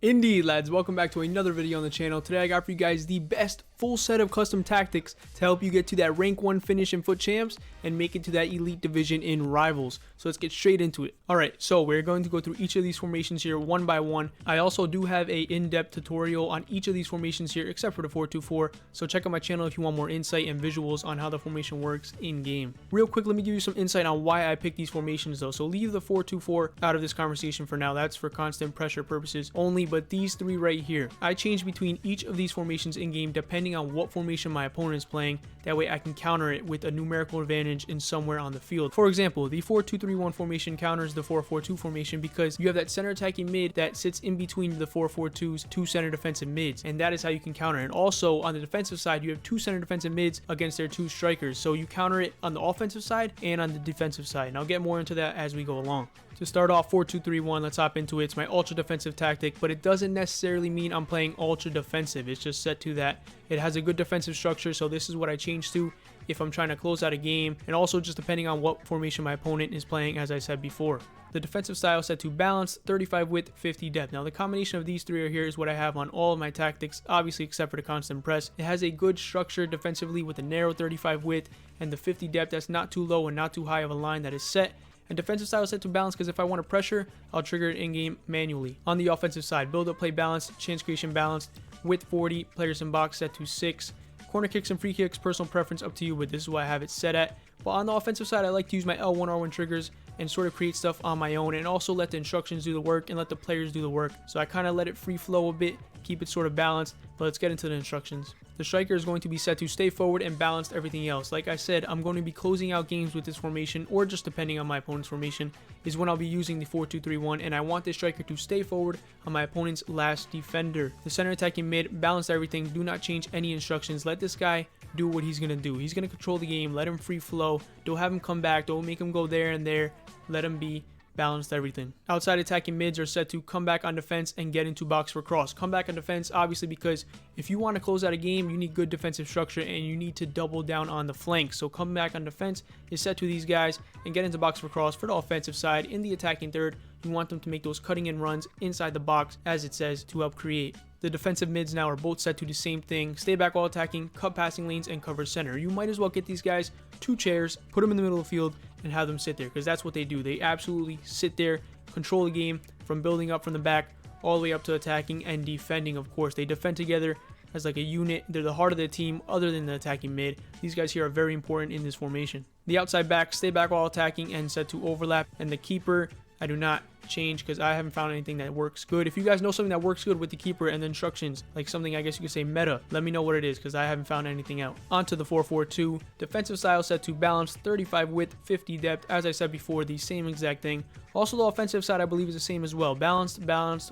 Indeed, lads, welcome back to another video on the channel. Today I got for you guys the best full set of custom tactics to help you get to that rank 1 finish in Fut Champs and make it to that elite division in Rivals. So let's get straight into it. Alright, so we're going to go through each of these formations here one by one. I also do have a in-depth tutorial on each of these formations here except for the 4-2-4. So check out my channel if you want more insight and visuals on how the formation works in game. Real quick, let me give you some insight on why I picked these formations though. So leave the 4-2-4 out of this conversation for now. That's for constant pressure purposes only. But these three right here, I change between each of these formations in game depending on what formation my opponent is playing. That way I can counter it with a numerical advantage in somewhere on the field. For example, the 4-2-3-1 formation counters the 4-4-2 formation because you have that center attacking mid that sits in between the 4-4-2's two center defensive mids, and that is how you can counter it. And also on the defensive side, you have two center defensive mids against their two strikers, so you counter it on the offensive side and on the defensive side, and I'll get more into that as we go along. To start off 4-2-3-1, let's hop into it. It's my ultra defensive tactic, but it doesn't necessarily mean I'm playing ultra defensive. It's just set to that. It has a good defensive structure, so this is what I change to if I'm trying to close out a game, and also just depending on what formation my opponent is playing, as I said before. The defensive style set to balanced, 35 width, 50 depth. Now the combination of these three right here is what I have on all of my tactics, obviously except for the constant press. It has a good structure defensively with a narrow 35 width and the 50 depth that's not too low and not too high of a line that is set. And defensive style is set to balance because if I want to pressure, I'll trigger it in-game manually. On the offensive side, build up, play balanced, chance creation balanced, width 40, players in box set to 6. Corner kicks and free kicks, personal preference up to you, but this is what I have it set at. But on the offensive side, I like to use my L1, R1 triggers and sort of create stuff on my own, and also let the instructions do the work and let the players do the work. So I kind of let it free flow a bit, keep it sort of balanced, but let's get into the instructions. The striker is going to be set to stay forward and balanced everything else. Like I said, I'm going to be closing out games with this formation, or just depending on my opponent's formation, is when I'll be using the 4-2-3-1, and I want this striker to stay forward on my opponent's last defender. The center attacking mid, balance everything, do not change any instructions. Let this guy do what he's going to do. He's going to control the game, let him free flow, don't have him come back, don't make him go there and there, let him be balanced everything. Outside attacking mids are set to come back on defense and get into box for cross. Come back on defense, obviously, because if you want to close out a game, you need good defensive structure and you need to double down on the flanks. So come back on defense is set to these guys and get into box for cross. For the offensive side, in the attacking third, you want them to make those cutting in runs inside the box, as it says, to help create. The defensive mids now are both set to the same thing: stay back while attacking, cut passing lanes, and cover center. You might as well get these guys two chairs, put them in the middle of the field, and have them sit there, because that's what they do. They absolutely sit there, control the game from building up from the back all the way up to attacking and defending. Of course, they defend together as like a unit. They're the heart of the team other than the attacking mid. These guys here are very important in this formation. The outside back, stay back while attacking and set to overlap, and the keeper, I do not change because I haven't found anything that works good. If you guys know something that works good with the keeper and the instructions, like something I guess you could say meta, let me know what it is because I haven't found anything out. On to the 4-4-2. Defensive style set to balance, 35 width, 50 depth. As I said before, the same exact thing. Also the offensive side I believe is the same as well. Balanced,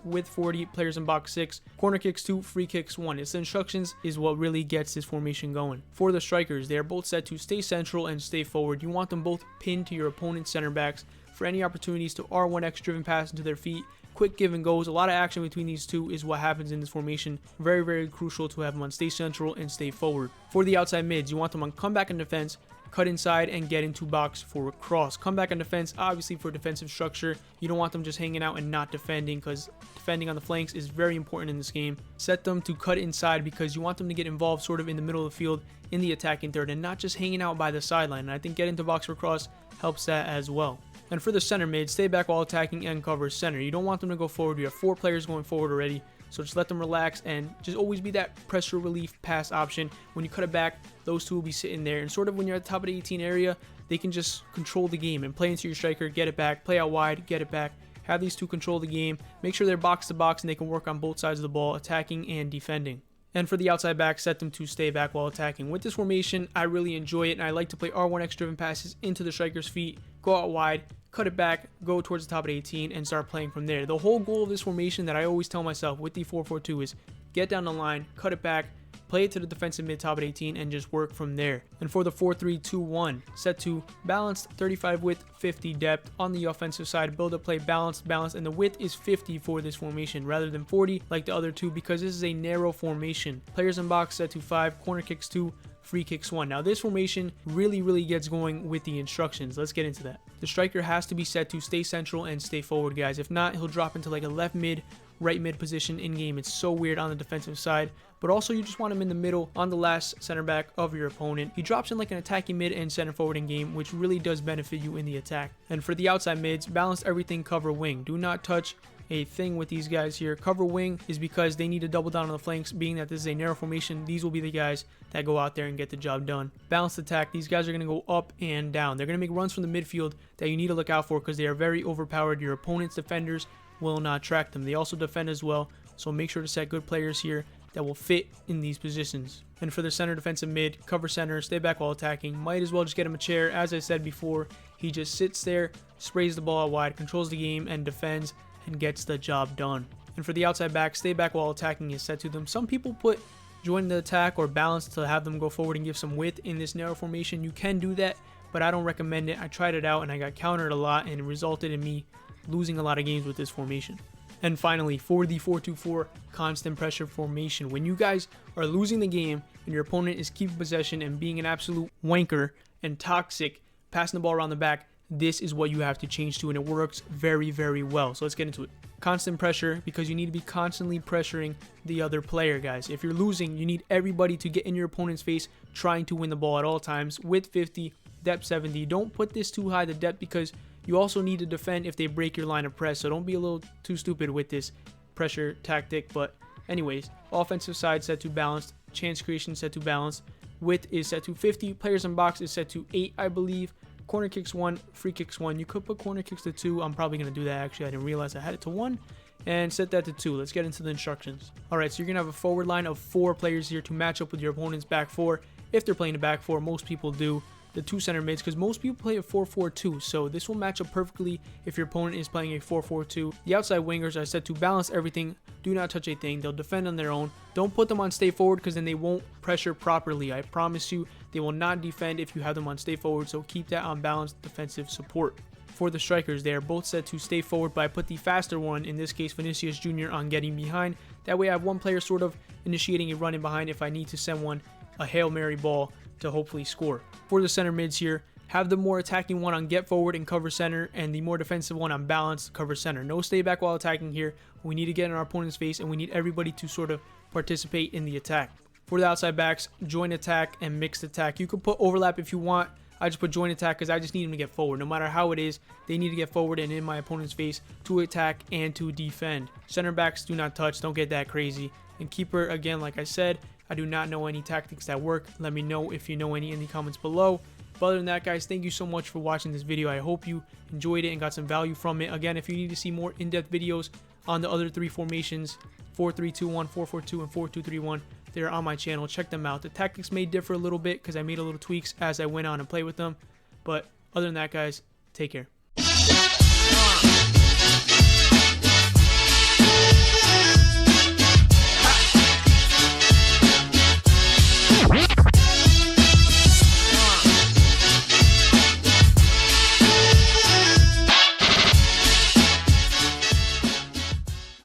width 40, players in box 6, corner kicks 2, free kicks 1. It's the instructions is what really gets this formation going. For the strikers, they are both set to stay central and stay forward. You want them both pinned to your opponent's center backs for any opportunities to R1X driven pass into their feet. Quick give and goes, a lot of action between these two is what happens in this formation. Very, very crucial to have them on stay central and stay forward. For the outside mids, you want them on comeback and defense, cut inside and get into box for a cross. Comeback and defense, obviously for defensive structure. You don't want them just hanging out and not defending, because defending on the flanks is very important in this game. Set them to cut inside because you want them to get involved sort of in the middle of the field in the attacking third and not just hanging out by the sideline. And I think get into box for cross helps that as well. And for the center mid, stay back while attacking and cover center. You don't want them to go forward. You have 4 players going forward already, so just let them relax and just always be that pressure relief pass option. When you cut it back, those two will be sitting there, and sort of when you're at the top of the 18 area, they can just control the game and play into your striker, get it back, play out wide, get it back. Have these two control the game, make sure they're box to box and they can work on both sides of the ball, attacking and defending. And for the outside back, set them to stay back while attacking. With this formation, I really enjoy it, and I like to play R1X driven passes into the striker's feet, go out wide, cut it back, go towards the top of the 18, and start playing from there. The whole goal of this formation that I always tell myself with the 4-4-2 is get down the line, cut it back, play it to the defensive mid top at 18 and just work from there. And for the 4-3-2-1, set to balanced, 35 width, 50 depth. On the offensive side, build up, play balanced, and the width is 50 for this formation rather than 40 like the other two, because this is a narrow formation. Players in box set to 5, corner kicks 2, free kicks 1. Now this formation really gets going with the instructions. Let's get into that. The striker has to be set to stay central and stay forward, guys. If not, he'll drop into like a left mid right mid position in game. It's so weird on the defensive side. But also you just want him in the middle on the last center back of your opponent. He drops in like an attacking mid and center forward in game, which really does benefit you in the attack. And for the outside mids, balance everything, cover wing. Do not touch a thing with these guys here. Cover wing is because they need to double down on the flanks, being that this is a narrow formation. These will be the guys that go out there and get the job done. Balanced attack, these guys are going to go up and down. They're going to make runs from the midfield that you need to look out for because they are very overpowered. Your opponent's defenders will not track them. They also defend as well, so make sure to set good players here that will fit in these positions. And for the center defensive mid, cover center, stay back while attacking. Might as well just get him a chair. As I said before, he just sits there, sprays the ball out wide, controls the game, and defends and gets the job done. And for the outside back, stay back while attacking is set to them. Some people put join the attack or balance to have them go forward and give some width in this narrow formation. You can do that, but I don't recommend it. I tried it out and I got countered a lot, and it resulted in me losing a lot of games with this formation. And finally, for the 4-2-4 constant pressure formation, when you guys are losing the game and your opponent is keeping possession and being an absolute wanker and toxic, passing the ball around the back, this is what you have to change to, and it works very, very well. So let's get into it. Constant pressure, because you need to be constantly pressuring the other player, guys. If you're losing, you need everybody to get in your opponent's face trying to win the ball at all times. Width 50, depth 70. Don't put this too high, the depth, because you also need to defend if they break your line of press. So don't be a little too stupid with this pressure tactic. But anyways, offensive side set to balanced. Chance creation set to balanced. Width is set to 50. Players in box is set to 8, I believe. Corner kicks 1, free kicks 1. You could put corner kicks to 2. I'm probably going to do that, actually. I didn't realize I had it to 1. And set that to 2. Let's get into the instructions. Alright, so you're going to have a forward line of 4 players here to match up with your opponent's back 4. If they're playing a back 4, most people do. The 2 center mids, because most people play a 4-4-2, so this will match up perfectly if your opponent is playing a 4-4-2. The outside wingers are set to balance everything. Do not touch a thing. They'll defend on their own. Don't put them on stay forward, because then they won't pressure properly. I promise you, they will not defend if you have them on stay forward, so keep that on balanced defensive support. For the strikers, they are both set to stay forward, but I put the faster one, in this case Vinicius Jr., on getting behind. That way I have one player sort of initiating a run in behind if I need to send one a Hail Mary ball to hopefully score. For the center mids here, have the more attacking one on get forward and cover center, and the more defensive one on balance, cover center. No stay back while attacking here. We need to get in our opponent's face, and we need everybody to sort of participate in the attack. For the outside backs, joint attack and mixed attack. You could put overlap if you want. I just put joint attack because I just need them to get forward. No matter how it is, they need to get forward and in my opponent's face to attack and to defend. Center backs do not touch. Don't get that crazy. And keeper, again, like I said, I do not know any tactics that work. Let me know if you know any in the comments below. But other than that, guys, thank you so much for watching this video. I hope you enjoyed it and got some value from it. Again, if you need to see more in-depth videos on the other 3 formations, 4-3-2-1, 4-4-2, and 4-2-3-1, they're on my channel. Check them out. The tactics may differ a little bit because I made a little tweaks as I went on and played with them. But other than that, guys, take care.